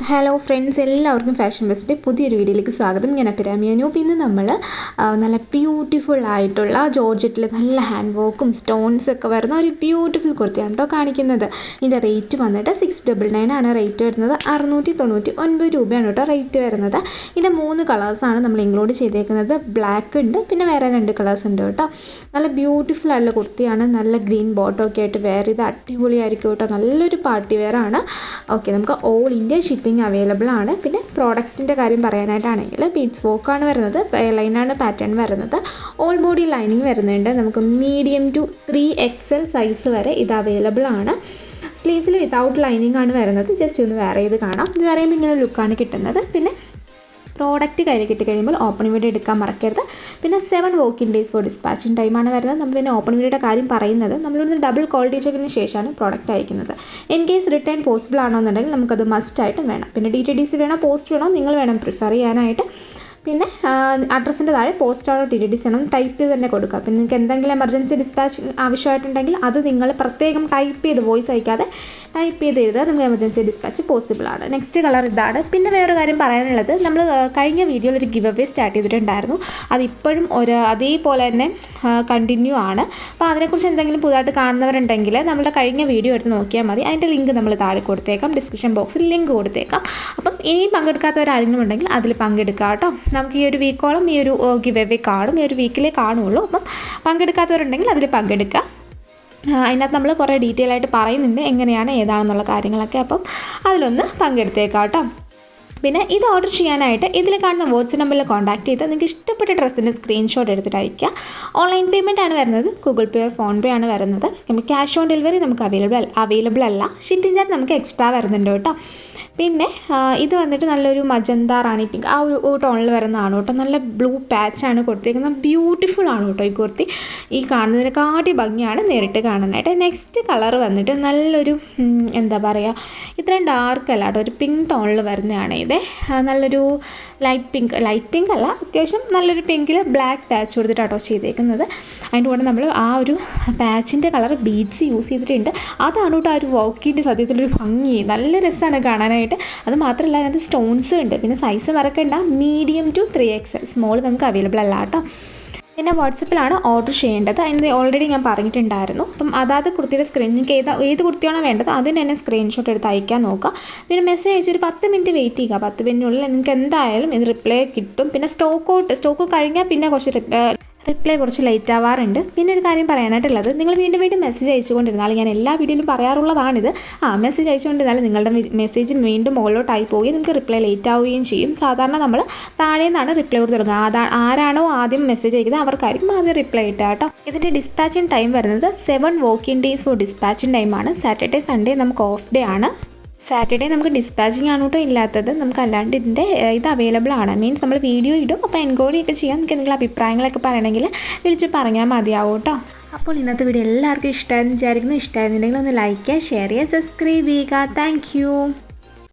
Hello friends, എല്ലാവർക്കും fashion ബെസ്റ്റിൻ്റെ പുതിയൊരു വീഡിയോയിലേക്ക് സ്വാഗതം. ഞാൻ അഭിരാമിയനു. പിന്നെ നമ്മൾ നല്ല ബ്യൂട്ടിഫുൾ ആയിട്ടുള്ള ജോർജറ്റിൽ നല്ല ഹാൻഡ് വർക്കും സ്റ്റോൺസ് ഒക്കെ വരുന്ന ഒരു ബ്യൂട്ടിഫുൾ കുർത്തിയാണ് കേട്ടോ കാണിക്കുന്നത്. ഇതിൻ്റെ റേറ്റ് വന്നിട്ട് 699 ആണ് റേറ്റ് വരുന്നത്. 699 രൂപയാണ് കേട്ടോ റേറ്റ് വരുന്നത്. ഇതിൻ്റെ 3 കളേഴ്സാണ് നമ്മൾ ഇൻക്ലൂഡ് ചെയ്തേക്കുന്നത്. ബ്ലാക്ക് ഉണ്ട്, പിന്നെ വേറെ 2 കളേഴ്സ് ഉണ്ട് കേട്ടോ. നല്ല ബ്യൂട്ടിഫുൾ ആയിട്ടുള്ള കുർത്തിയാണ്. നല്ല ഗ്രീൻ ബോട്ടം ഒക്കെ ആയിട്ട് വെയർ ചെയ്ത് അടിപൊളിയായിരിക്കും കേട്ടോ. നല്ലൊരു പാർട്ടി വെയർ ആണ്. ഓക്കെ, നമുക്ക് ഓൾ ഇന്ത്യ ഷിപ്പിംഗ് അവൈലബിൾ ആണ്. പിന്നെ പ്രോഡക്റ്റിൻ്റെ കാര്യം പറയാനായിട്ടാണെങ്കിൽ ബീഡ്സ് വർക്കാണ് വരുന്നത്, ലൈനാണ് പാറ്റേൺ വരുന്നത്. ഓൾ ബോഡി ലൈനിങ് വരുന്നുണ്ട്. നമുക്ക് മീഡിയം ടു 3XL സൈസ് വരെ ഇത് അവൈലബിൾ ആണ്. സ്ലീവ്സിൽ വിത്തൗട്ട് ലൈനിങ് ആണ് വരുന്നത്. ജസ്റ്റ് ഒന്ന് വെയർ ചെയ്ത് കാണാം. ഇത് വെയർ ചെയ്യുമ്പോൾ ഇങ്ങനെ ലുക്കാണ് കിട്ടുന്നത്. പിന്നെ പ്രോഡക്റ്റ് കയ്യിൽ കിട്ടി കഴിയുമ്പോൾ ഓപ്പൺ വീഡിയോ എടുക്കാൻ മറക്കരുത്. പിന്നെ 7 വർക്കിംഗ് ഡേയ്സ് ഫോർ ഡിസ്പാച്ചിങ് ടൈമാണ് വരുന്നത്. നമ്മൾ പിന്നെ ഓപ്പൺ വീഡിയോയുടെ കാര്യം പറയുന്നത് നമ്മളിവിടുന്ന് ഡബിൾ ക്വാളിറ്റി ചെക്കിന് ശേഷമാണ് പ്രോഡക്റ്റ് അയക്കുന്നത്. ഇൻ കേസ് റിട്ടേൺ പോസിബിൾ ആണെന്നുണ്ടെങ്കിൽ നമുക്കത് മസ്റ്റായിട്ടും വേണം. പിന്നെ DTDC വേണോ പോസ്റ്റ് വേണോ നിങ്ങൾ വേണം പ്രിഫർ ചെയ്യാനായിട്ട്. പിന്നെ അഡ്രസ്സിൻ്റെ താഴെ പോസ്റ്റ് ആണോ TTDC ആണോ ടൈപ്പ് ചെയ്ത് തന്നെ കൊടുക്കുക. പിന്നെ നിങ്ങൾക്ക് എന്തെങ്കിലും എമർജൻസി ഡിസ്പാച്ച് ആവശ്യമായിട്ടുണ്ടെങ്കിൽ അത് നിങ്ങൾ പ്രത്യേകം ടൈപ്പ് ചെയ്ത് വോയിസ് അയക്കാതെ ടൈപ്പ് ചെയ്ത് എഴുതുക. നമുക്ക് എമർജൻസി ഡിസ്പാച്ച് പോസിബിൾ ആണ്. നെക്സ്റ്റ് കളർ ഇതാണ്. പിന്നെ വേറൊരു കാര്യം പറയാനുള്ളത്, നമ്മൾ കഴിഞ്ഞ വീഡിയോയിൽ ഒരു ഗിവ് അവേ സ്റ്റാർട്ട് ചെയ്തിട്ടുണ്ടായിരുന്നു. അതിപ്പോഴും അതേപോലെ തന്നെ കണ്ടിന്യൂ ആണ്. അപ്പോൾ അതിനെക്കുറിച്ച് എന്തെങ്കിലും പുതുതായിട്ട് കാണുന്നവരുണ്ടെങ്കിൽ നമ്മുടെ കഴിഞ്ഞ വീഡിയോ എടുത്ത് നോക്കിയാൽ മതി. അതിൻ്റെ ലിങ്ക് നമ്മൾ താഴെ കൊടുത്തേക്കാം, ഡിസ്ക്രിപ്ഷൻ ബോക്സിൽ ലിങ്ക് കൊടുത്തേക്കാം. അപ്പം ഇനി പങ്കെടുക്കാത്തവരാരെങ്കിലും ഉണ്ടെങ്കിൽ അതിൽ പങ്കെടുക്കുക കേട്ടോ. നമുക്ക് ഈ ഒരു വീക്കോളം ഈ ഒരു ഗിവ് അവേ കാണും, ഈ ഒരു വീക്കിലേ കാണുള്ളൂ. അപ്പം പങ്കെടുക്കാത്തവരുണ്ടെങ്കിൽ അതിൽ പങ്കെടുക്കുക. അതിനകത്ത് നമ്മൾ കുറേ ഡീറ്റെയിൽ ആയിട്ട് പറയുന്നുണ്ട് എങ്ങനെയാണ് ഏതാണെന്നുള്ള കാര്യങ്ങളൊക്കെ. അപ്പം അതിലൊന്ന് പങ്കെടുത്തേക്കാം കേട്ടോ. പിന്നെ ഇത് ഓർഡർ ചെയ്യാനായിട്ട് ഇതിൽ കാണുന്ന വാട്സ്ആപ്പ് നമ്പറിൽ കോൺടാക്ട് ചെയ്ത് നിങ്ങൾക്ക് ഇഷ്ടപ്പെട്ട ഡ്രസ്സിൻ്റെ സ്ക്രീൻഷോട്ട് എടുത്തിട്ട് അയയ്ക്കുക. ഓൺലൈൻ പേയ്മെൻ്റ് ആണ് വരുന്നത്. ഗൂഗിൾ പേ ഫോൺ പേ ആണ് വരുന്നത്. ക്യാഷ് ഓൺ ഡെലിവറി നമുക്ക് അവൈലബിൾ അല്ല. ഷിപ്പിംഗ് ചാർജ് നമുക്ക് എക്സ്ട്രാ വരുന്നുണ്ട് കേട്ടോ. പിന്നെ ഇത് വന്നിട്ട് നല്ലൊരു മജന്ത റാണി പിങ്ക് ആ ഒരു ടോണിൽ വരുന്നതാണ് കേട്ടോ. നല്ല ബ്ലൂ പാച്ചാണ് കൊടുത്തേക്കുന്നത്. ബ്യൂട്ടിഫുൾ ആണ് കേട്ടോ ഈ കുർത്തി. ഈ കാണുന്നതിനെക്കാട്ടി ഭംഗിയാണ് നേരിട്ട് കാണാനായിട്ട്. നെക്സ്റ്റ് കളർ വന്നിട്ട് നല്ലൊരു എന്താ പറയുക, ഇത്രയും ഡാർക്ക് അല്ല കേട്ടോ, ഒരു പിങ്ക് ടോണിൽ വരുന്നതാണ് ഇത്. നല്ലൊരു ലൈറ്റ് പിങ്ക് അല്ല, അത്യാവശ്യം നല്ലൊരു പിങ്കിൽ ബ്ലാക്ക് പാച്ച് കൊടുത്തിട്ടാട്ടോ ചെയ്തേക്കുന്നത്. അതിൻ്റെ കൂടെ നമ്മൾ ആ ഒരു പാച്ചിൻ്റെ കളർ ബീഡ്സ് യൂസ് ചെയ്തിട്ടുണ്ട്. അതാണ് കേട്ടോ ആ ഒരു വർക്കിൻ്റെ സത്യത്തിലൊരു ഭംഗി. നല്ല രസമാണ് കാണാനായിട്ട്. അത് മാത്രമല്ല അതിനകത്ത് സ്റ്റോൺസ് ഉണ്ട്. പിന്നെ സൈസ് മറക്കണ്ട, മീഡിയം ടു 3XL, സ്മോൾ നമുക്ക് അവൈലബിൾ അല്ല കേട്ടോ. പിന്നെ വാട്സപ്പിലാണ് ഓർഡർ ചെയ്യേണ്ടത്. അതിന് ഓൾറെഡി ഞാൻ പറഞ്ഞിട്ടുണ്ടായിരുന്നു. അപ്പം അതാത് കുർത്തിയുടെ നിങ്ങൾക്ക് ഏത് കുർത്തിയാണോ വേണ്ടത് അതിന് തന്നെ സ്ക്രീൻഷോട്ട് എടുത്ത് അയക്കാൻ നോക്കുക. പിന്നെ മെസ്സേജ് അയച്ച് ഒരു 10 മിനിറ്റ് വെയിറ്റ് ചെയ്യുക. 10 മിനിറ്റിനുള്ളിൽ നിങ്ങൾക്ക് എന്തായാലും ഇത് റിപ്ലൈ കിട്ടും. പിന്നെ സ്റ്റോക്ക് കഴിഞ്ഞാൽ പിന്നെ റിപ്ലൈ കുറച്ച് ലേറ്റ് ആവാറുണ്ട്. പിന്നെ ഒരു കാര്യം പറയാനായിട്ടുള്ളത്, നിങ്ങൾ വീണ്ടും മെസ്സേജ് അയച്ചുകൊണ്ടിരുന്നാൽ, ഞാൻ എല്ലാ വീഡിയോയിലും പറയാറുള്ളതാണിത്, മെസ്സേജ് അയച്ചുകൊണ്ടിരുന്നാൽ നിങ്ങളുടെ മെസ്സേജ് വീണ്ടും മുകളിലോട്ടായി പോവുകയും നിങ്ങൾക്ക് റിപ്ലൈ ലേറ്റ് ആവുകയും ചെയ്യും. സാധാരണ നമ്മൾ താഴെ നിന്നാണ് റിപ്ലൈ കൊടുത്ത് തുടങ്ങുക. ആരാണോ ആദ്യം മെസ്സേജ് അയക്കുന്നത് അവർക്കായിരിക്കും ആദ്യം റിപ്ലൈ ഇട്ടുക കേട്ടോ. ഇതിൻ്റെ ഡിസ്പാച്ചിങ് ടൈം വരുന്നത് 7 വർക്കിംഗ് ഡേയ്സ് ഫോർ ഡിസ്പാച്ചിങ് ടൈമാണ്. സാറ്റർഡേ സൺഡേ നമുക്ക് ഓഫ് ഡേ ആണ്. സാറ്റർഡേ നമുക്ക് ഡിസ്പാച്ചിങ് ആണ് കേട്ടോ ഇല്ലാത്തത്. നമുക്ക് അല്ലാണ്ട് ഇതിൻ്റെ ഇത് അവൈലബിൾ ആണ്. മീൻസ് നമ്മൾ വീഡിയോ ഇടും. അപ്പോൾ എൻക്വയറി ഒക്കെ ചെയ്യാം. നിങ്ങൾക്ക് എന്തെങ്കിലും അഭിപ്രായങ്ങളൊക്കെ പറയണമെങ്കിൽ വിളിച്ച് പറഞ്ഞാൽ മതിയാവും കേട്ടോ. അപ്പോൾ ഇന്നത്തെ വീഡിയോ എല്ലാവർക്കും ഇഷ്ടമായിരുന്നു വിചാരിക്കുന്നു. ഇഷ്ടമായിരുന്നുണ്ടെങ്കിൽ ഒന്ന് ലൈക്ക് ചെയ്യുക, ഷെയർ ചെയ്യുക, സബ്സ്ക്രൈബ് ചെയ്യുക. താങ്ക്